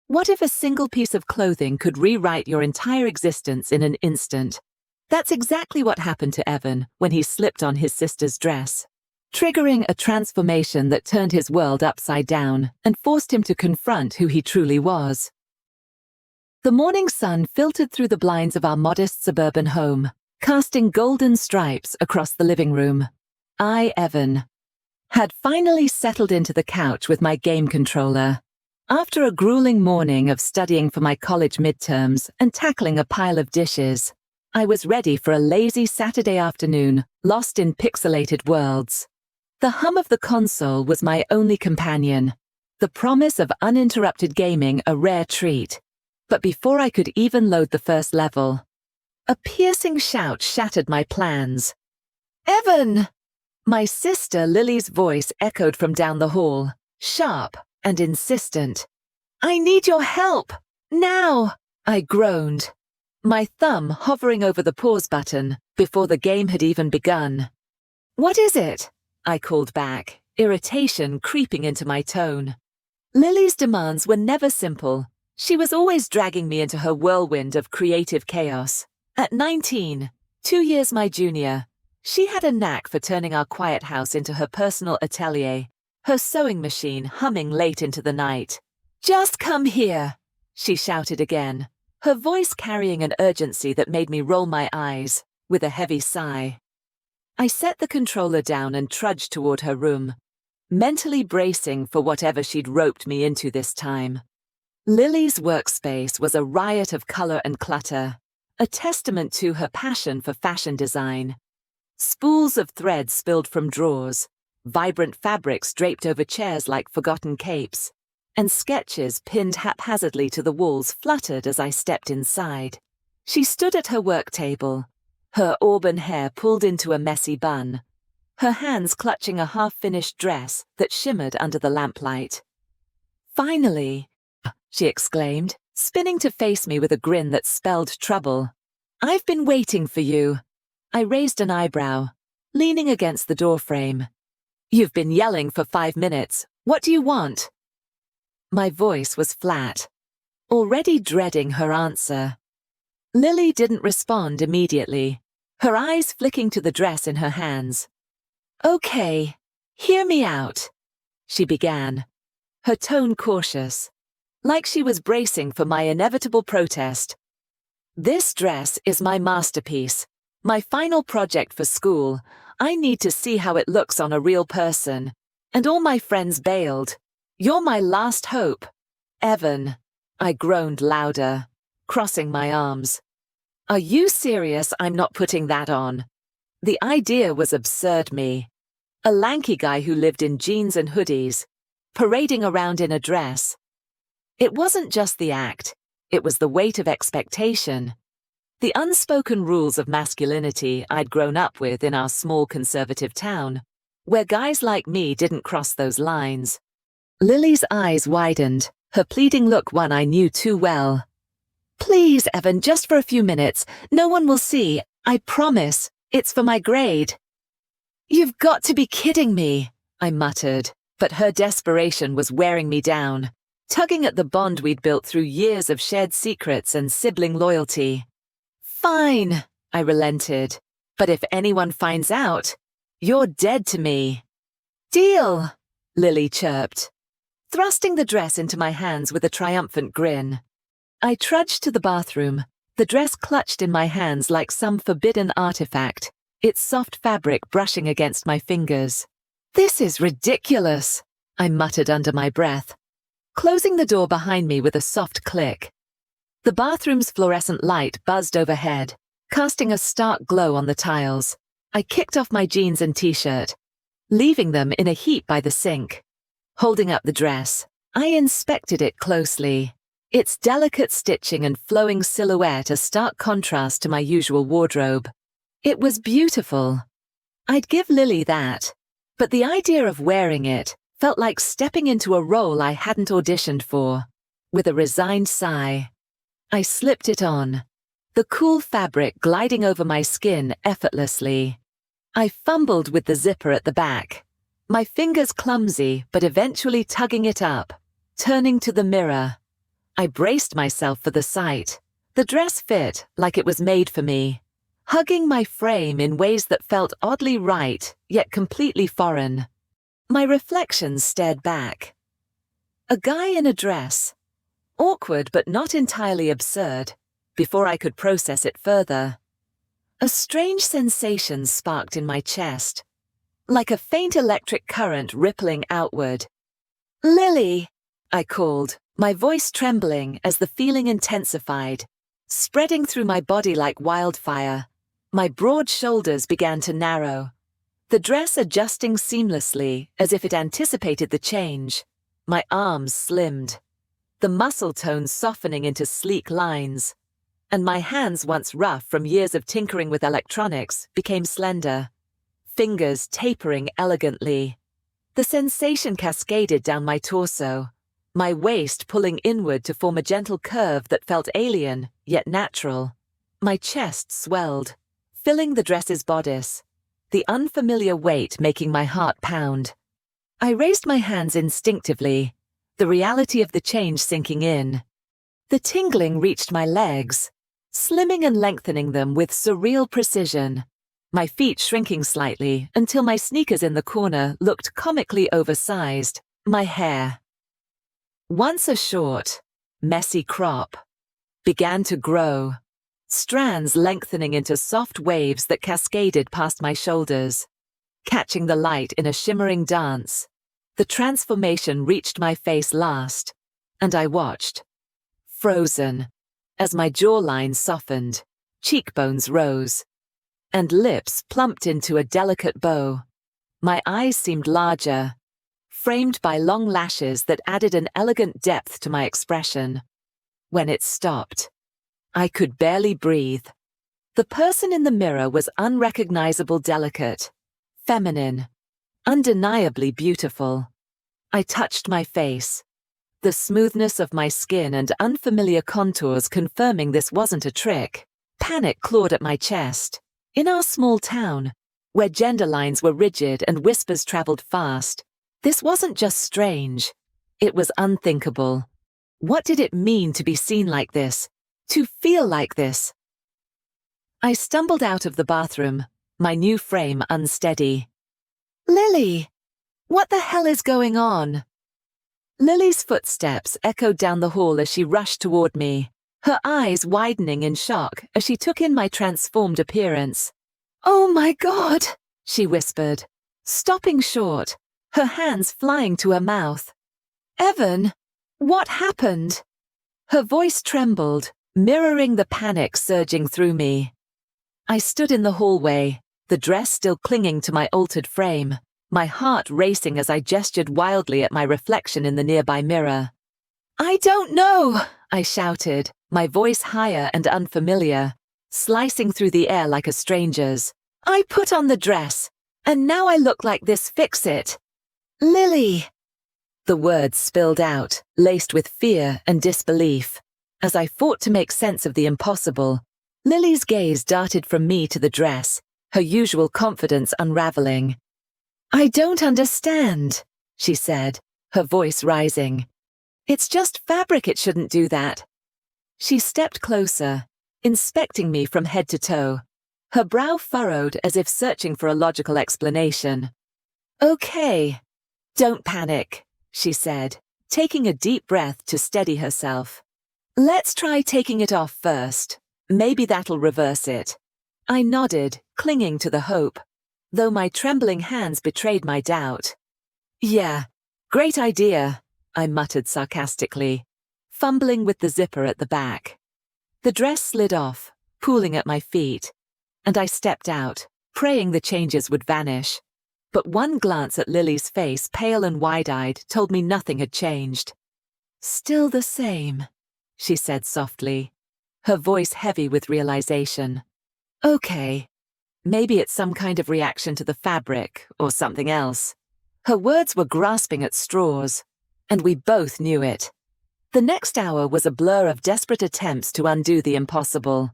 What if a single piece of clothing could rewrite your entire existence in an instant? That's exactly what happened to Evan when he slipped on his sister's dress, triggering a transformation that turned his world upside down and forced him to confront who he truly was. The morning sun filtered through the blinds of our modest suburban home, casting golden stripes across the living room. I, Evan, had finally settled into the couch with my game controller. After a grueling morning of studying for my college midterms and tackling a pile of dishes, I was ready for a lazy Saturday afternoon, lost in pixelated worlds. The hum of the console was my only companion, the promise of uninterrupted gaming a rare treat. But before I could even load the first level, a piercing shout shattered my plans. "Evan!" My sister Lily's voice echoed from down the hall, sharp and insistent. "I need your help! Now!" I groaned, my thumb hovering over the pause button before the game had even begun. "What is it?" I called back, irritation creeping into my tone. Lily's demands were never simple. She was always dragging me into her whirlwind of creative chaos. At 19, 2 years my junior, she had a knack for turning our quiet house into her personal atelier, her sewing machine humming late into the night. "Just come here," she shouted again, her voice carrying an urgency that made me roll my eyes, with a heavy sigh. I set the controller down and trudged toward her room, mentally bracing for whatever she'd roped me into this time. Lily's workspace was a riot of color and clutter, a testament to her passion for fashion design. Spools of thread spilled from drawers, vibrant fabrics draped over chairs like forgotten capes, and sketches pinned haphazardly to the walls fluttered as I stepped inside. She stood at her work table, her auburn hair pulled into a messy bun, her hands clutching a half-finished dress that shimmered under the lamplight. "Finally," she exclaimed, spinning to face me with a grin that spelled trouble. "I've been waiting for you." I raised an eyebrow, leaning against the doorframe. "You've been yelling for 5 minutes. What do you want?" My voice was flat, already dreading her answer. Lily didn't respond immediately, her eyes flicking to the dress in her hands. "Okay, hear me out," she began, her tone cautious, like she was bracing for my inevitable protest. "This dress is my masterpiece, my final project for school. I need to see how it looks on a real person. And all my friends bailed. You're my last hope. Evan." I groaned louder, crossing my arms. "Are you serious I'm not putting that on?" The idea was absurd me. A lanky guy who lived in jeans and hoodies, parading around in a dress. It wasn't just the act, it was the weight of expectation. The unspoken rules of masculinity I'd grown up with in our small conservative town, where guys like me didn't cross those lines. Lily's eyes widened, her pleading look one I knew too well. "Please, Evan, just for a few minutes. No one will see. I promise. It's for my grade." "You've got to be kidding me," I muttered, but her desperation was wearing me down, tugging at the bond we'd built through years of shared secrets and sibling loyalty. "Fine," I relented, "but if anyone finds out, you're dead to me." "Deal," Lily chirped, thrusting the dress into my hands with a triumphant grin. I trudged to the bathroom, the dress clutched in my hands like some forbidden artifact, its soft fabric brushing against my fingers. "This is ridiculous," I muttered under my breath, closing the door behind me with a soft click. The bathroom's fluorescent light buzzed overhead, casting a stark glow on the tiles. I kicked off my jeans and t-shirt, leaving them in a heap by the sink. Holding up the dress, I inspected it closely. Its delicate stitching and flowing silhouette a stark contrast to my usual wardrobe. It was beautiful. I'd give Lily that, but the idea of wearing it felt like stepping into a role I hadn't auditioned for. With a resigned sigh, I slipped it on, the cool fabric gliding over my skin effortlessly. I fumbled with the zipper at the back, my fingers clumsy but eventually tugging it up, turning to the mirror. I braced myself for the sight. The dress fit like it was made for me, hugging my frame in ways that felt oddly right, yet completely foreign. My reflection stared back. A guy in a dress. Awkward but not entirely absurd. Before I could process it further, a strange sensation sparked in my chest, like a faint electric current rippling outward. "Lily!" I called, my voice trembling as the feeling intensified, spreading through my body like wildfire. My broad shoulders began to narrow, the dress adjusting seamlessly as if it anticipated the change. My arms slimmed, the muscle tone softening into sleek lines, and my hands, once rough from years of tinkering with electronics, became slender, fingers tapering elegantly. The sensation cascaded down my torso, my waist pulling inward to form a gentle curve that felt alien, yet natural. My chest swelled, filling the dress's bodice, the unfamiliar weight making my heart pound. I raised my hands instinctively, the reality of the change sinking in. The tingling reached my legs, slimming and lengthening them with surreal precision, my feet shrinking slightly until my sneakers in the corner looked comically oversized. My hair, once a short, messy crop, began to grow, strands lengthening into soft waves that cascaded past my shoulders, catching the light in a shimmering dance. The transformation reached my face last, and I watched, frozen, as my jawline softened, cheekbones rose, and lips plumped into a delicate bow. My eyes seemed larger, framed by long lashes that added an elegant depth to my expression. When it stopped, I could barely breathe. The person in the mirror was unrecognizable, delicate, feminine, undeniably beautiful. I touched my face, the smoothness of my skin and unfamiliar contours confirming this wasn't a trick. Panic clawed at my chest. In our small town, where gender lines were rigid and whispers traveled fast, this wasn't just strange, it was unthinkable. What did it mean to be seen like this, to feel like this? I stumbled out of the bathroom, my new frame unsteady. "Lily! What the hell is going on?" Lily's footsteps echoed down the hall as she rushed toward me, her eyes widening in shock as she took in my transformed appearance. "Oh my God!" she whispered, stopping short, her hands flying to her mouth. "Evan, what happened?" Her voice trembled, mirroring the panic surging through me. I stood in the hallway, the dress still clinging to my altered frame, my heart racing as I gestured wildly at my reflection in the nearby mirror. "I don't know!" I shouted, my voice higher and unfamiliar, slicing through the air like a stranger's. "I put on the dress, and now I look like this. Fix it. Lily!" The words spilled out, laced with fear and disbelief. As I fought to make sense of the impossible, Lily's gaze darted from me to the dress, her usual confidence unraveling. "I don't understand," she said, her voice rising. "It's just fabric, it shouldn't do that." She stepped closer, inspecting me from head to toe, her brow furrowed as if searching for a logical explanation. "Okay, don't panic," she said, taking a deep breath to steady herself. "Let's try taking it off first. Maybe that'll reverse it." I nodded, clinging to the hope, though my trembling hands betrayed my doubt. "Yeah, great idea," I muttered sarcastically, fumbling with the zipper at the back. The dress slid off, pooling at my feet, and I stepped out, praying the changes would vanish. But one glance at Lily's face, pale and wide-eyed, told me nothing had changed. "Still the same," she said softly, her voice heavy with realization. "Okay, maybe it's some kind of reaction to the fabric or something else." Her words were grasping at straws, and we both knew it. The next hour was a blur of desperate attempts to undo the impossible.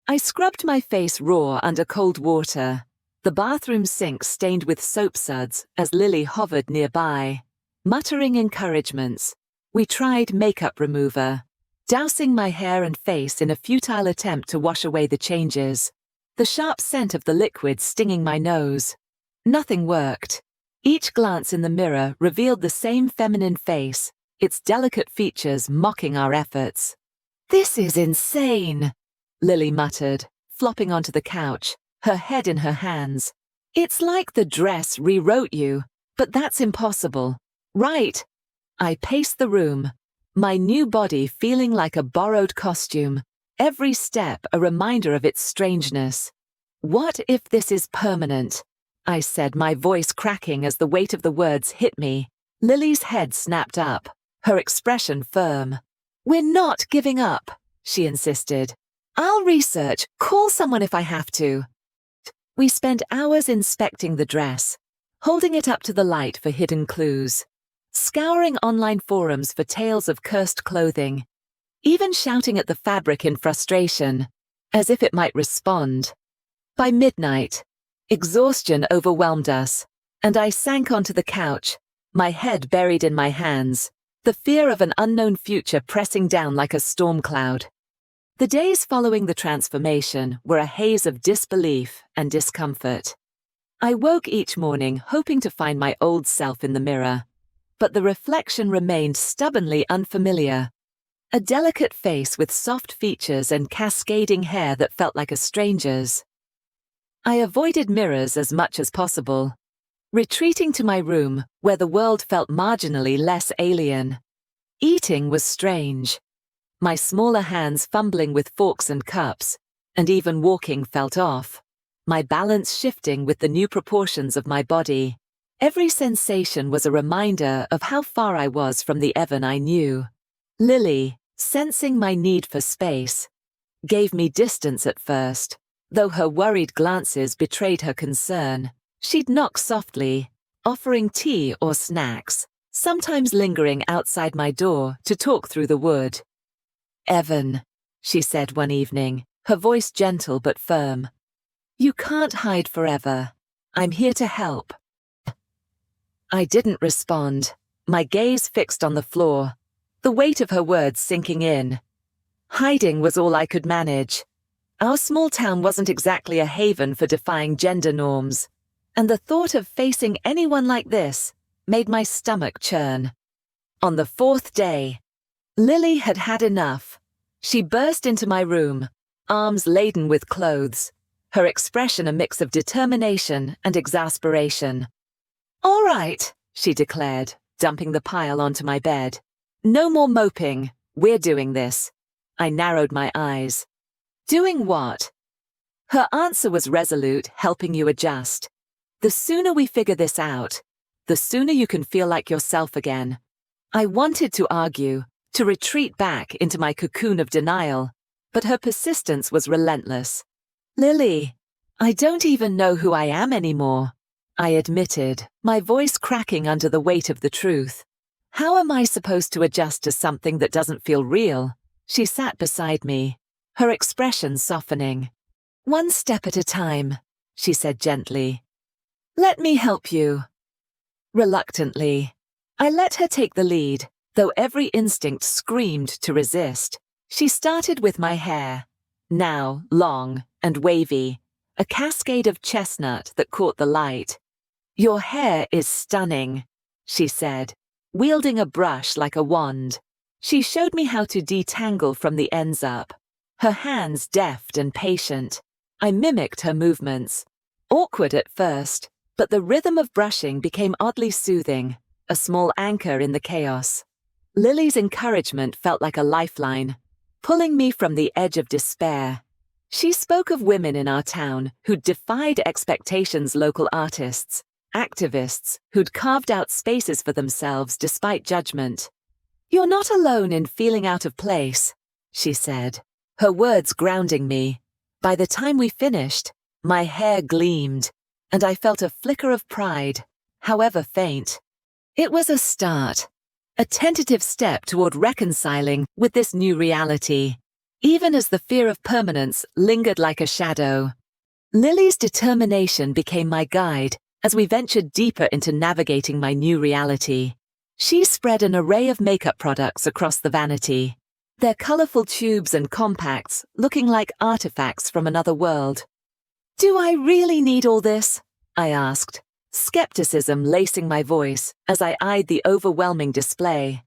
I scrubbed my face raw under cold water, the bathroom sink stained with soap suds as Lily hovered nearby, muttering encouragements. We tried makeup remover, dousing my hair and face in a futile attempt to wash away the changes, the sharp scent of the liquid stinging my nose. Nothing worked. Each glance in the mirror revealed the same feminine face, its delicate features mocking our efforts. "This is insane," Lily muttered, flopping onto the couch, her head in her hands. "It's like the dress rewrote you, but that's impossible, right?" I paced the room, my new body feeling like a borrowed costume, every step a reminder of its strangeness. "What if this is permanent?" I said, my voice cracking as the weight of the words hit me. Lily's head snapped up, her expression firm. "We're not giving up," she insisted. "I'll research, call someone if I have to." We spent hours inspecting the dress, holding it up to the light for hidden clues, scouring online forums for tales of cursed clothing, even shouting at the fabric in frustration, as if it might respond. By midnight, exhaustion overwhelmed us, and I sank onto the couch, my head buried in my hands, the fear of an unknown future pressing down like a storm cloud. The days following the transformation were a haze of disbelief and discomfort. I woke each morning hoping to find my old self in the mirror, but the reflection remained stubbornly unfamiliar. A delicate face with soft features and cascading hair that felt like a stranger's. I avoided mirrors as much as possible, retreating to my room where the world felt marginally less alien. Eating was strange. My smaller hands fumbling with forks and cups, and even walking felt off, my balance shifting with the new proportions of my body. Every sensation was a reminder of how far I was from the Evan I knew. Lily, sensing my need for space, gave me distance at first, though her worried glances betrayed her concern. She'd knock softly, offering tea or snacks, sometimes lingering outside my door to talk through the wood. "Evan," she said one evening, her voice gentle but firm. "You can't hide forever. I'm here to help." I didn't respond, my gaze fixed on the floor, the weight of her words sinking in. Hiding was all I could manage. Our small town wasn't exactly a haven for defying gender norms, and the thought of facing anyone like this made my stomach churn. On the fourth day, Lily had had enough. She burst into my room, arms laden with clothes, her expression a mix of determination and exasperation. "All right," she declared, dumping the pile onto my bed. "No more moping. We're doing this." I narrowed my eyes. "Doing what?" Her answer was resolute, helping you adjust. "The sooner we figure this out, the sooner you can feel like yourself again." I wanted to argue, to retreat back into my cocoon of denial, but her persistence was relentless. "Lily, I don't even know who I am anymore," I admitted, my voice cracking under the weight of the truth. "How am I supposed to adjust to something that doesn't feel real?" She sat beside me, her expression softening. "One step at a time," she said gently. "Let me help you." Reluctantly, I let her take the lead, though every instinct screamed to resist. She started with my hair, now long and wavy, a cascade of chestnut that caught the light. "Your hair is stunning," she said, wielding a brush like a wand. She showed me how to detangle from the ends up, her hands deft and patient. I mimicked her movements, awkward at first, but the rhythm of brushing became oddly soothing, a small anchor in the chaos. Lily's encouragement felt like a lifeline, pulling me from the edge of despair. She spoke of women in our town who'd defied expectations, local artists, activists who'd carved out spaces for themselves despite judgment. "You're not alone in feeling out of place," she said, her words grounding me. By the time we finished, my hair gleamed, and I felt a flicker of pride, however faint. It was a start, a tentative step toward reconciling with this new reality, even as the fear of permanence lingered like a shadow. Lily's determination became my guide as we ventured deeper into navigating my new reality. She spread an array of makeup products across the vanity, their colorful tubes and compacts looking like artifacts from another world. "Do I really need all this?" I asked, skepticism lacing my voice as I eyed the overwhelming display.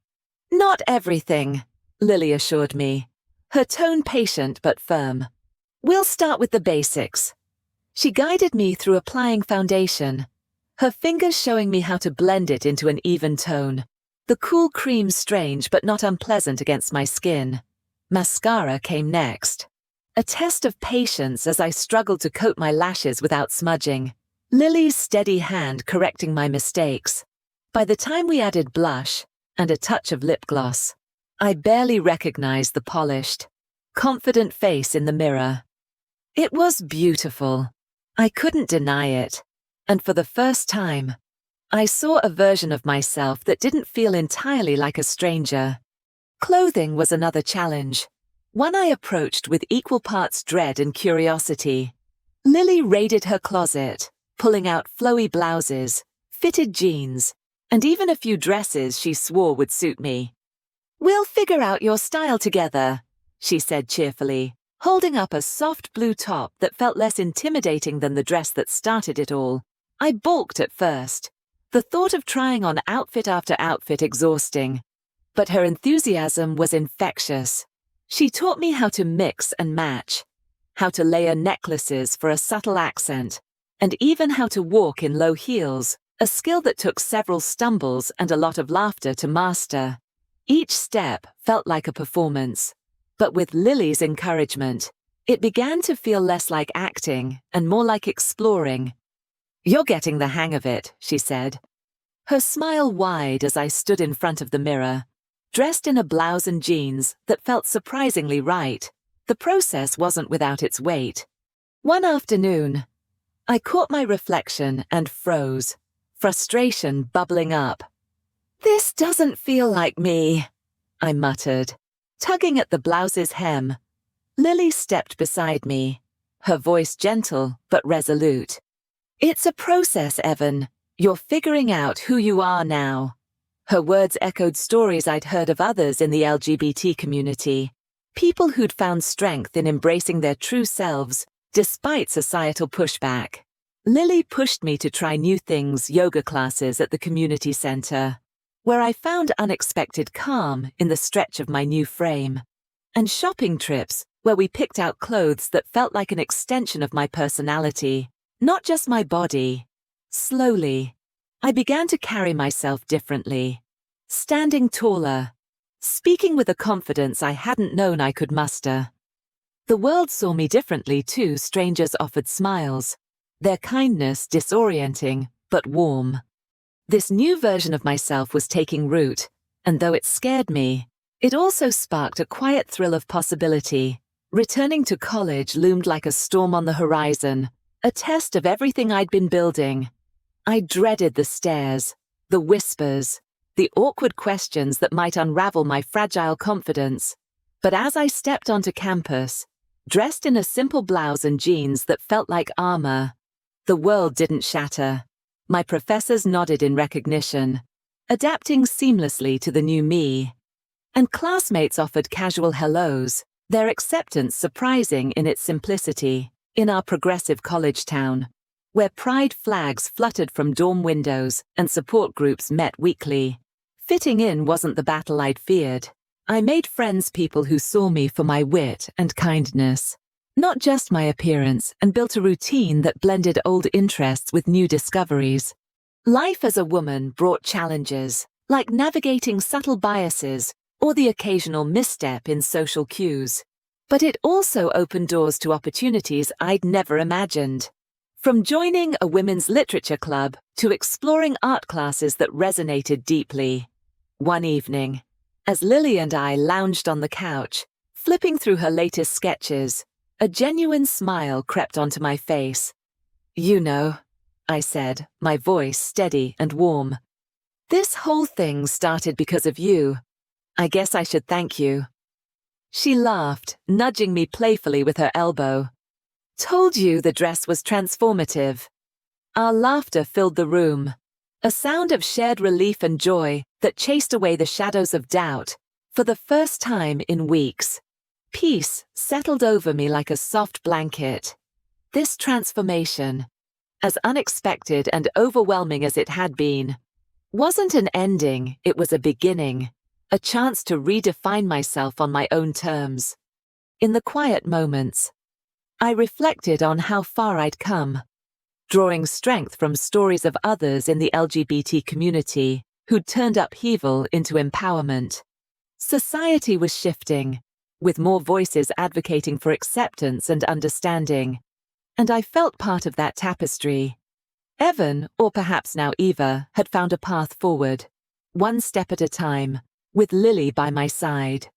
"Not everything," Lily assured me, her tone patient but firm. "We'll start with the basics." She guided me through applying foundation, her fingers showing me how to blend it into an even tone. The cool cream strange but not unpleasant against my skin. Mascara came next. A test of patience as I struggled to coat my lashes without smudging. Lily's steady hand correcting my mistakes. By the time we added blush and a touch of lip gloss, I barely recognized the polished, confident face in the mirror. It was beautiful. I couldn't deny it. And for the first time, I saw a version of myself that didn't feel entirely like a stranger. Clothing was another challenge, one I approached with equal parts dread and curiosity. Lily raided her closet, pulling out flowy blouses, fitted jeans, and even a few dresses she swore would suit me. "We'll figure out your style together," she said cheerfully, holding up a soft blue top that felt less intimidating than the dress that started it all. I balked at first, the thought of trying on outfit after outfit exhausting. But her enthusiasm was infectious. She taught me how to mix and match, how to layer necklaces for a subtle accent, and even how to walk in low heels, a skill that took several stumbles and a lot of laughter to master. Each step felt like a performance, but with Lily's encouragement, it began to feel less like acting and more like exploring. "You're getting the hang of it," she said, her smile wide as I stood in front of the mirror, dressed in a blouse and jeans that felt surprisingly right. The process wasn't without its weight. One afternoon, I caught my reflection and froze, frustration bubbling up. "This doesn't feel like me," I muttered, tugging at the blouse's hem. Lily stepped beside me, her voice gentle but resolute. "It's a process, Evan. You're figuring out who you are now." Her words echoed stories I'd heard of others in the LGBT community, people who'd found strength in embracing their true selves despite societal pushback. Lily pushed me to try new things, yoga classes at the community center, where I found unexpected calm in the stretch of my new frame, and shopping trips where we picked out clothes that felt like an extension of my personality, not just my body. Slowly, I began to carry myself differently, standing taller, speaking with a confidence I hadn't known I could muster. The world saw me differently too. Strangers offered smiles, their kindness disorienting but warm. This new version of myself was taking root, and though it scared me, it also sparked a quiet thrill of possibility. Returning to college loomed like a storm on the horizon, a test of everything I'd been building. I dreaded the stares, the whispers, the awkward questions that might unravel my fragile confidence. But as I stepped onto campus, dressed in a simple blouse and jeans that felt like armor, the world didn't shatter. My professors nodded in recognition, adapting seamlessly to the new me. And classmates offered casual hellos, their acceptance surprising in its simplicity. In our progressive college town, where pride flags fluttered from dorm windows and support groups met weekly, fitting in wasn't the battle I'd feared. I made friends, people who saw me for my wit and kindness, not just my appearance, and built a routine that blended old interests with new discoveries. Life as a woman brought challenges, like navigating subtle biases or the occasional misstep in social cues. But it also opened doors to opportunities I'd never imagined. From joining a women's literature club to exploring art classes that resonated deeply. One evening, as Lily and I lounged on the couch, flipping through her latest sketches, a genuine smile crept onto my face. "You know," I said, my voice steady and warm, "this whole thing started because of you. I guess I should thank you." She laughed, nudging me playfully with her elbow. "Told you the dress was transformative." Our laughter filled the room, a sound of shared relief and joy that chased away the shadows of doubt. For the first time in weeks, peace settled over me like a soft blanket. This transformation, as unexpected and overwhelming as it had been, wasn't an ending, it was a beginning, a chance to redefine myself on my own terms. In the quiet moments, I reflected on how far I'd come, drawing strength from stories of others in the LGBT community who'd turned upheaval into empowerment. Society was shifting, with more voices advocating for acceptance and understanding, and I felt part of that tapestry. Evan, or perhaps now Eva, had found a path forward, one step at a time, with Lily by my side.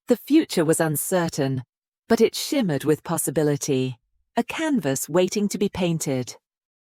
The future was uncertain, but it shimmered with possibility, a canvas waiting to be painted.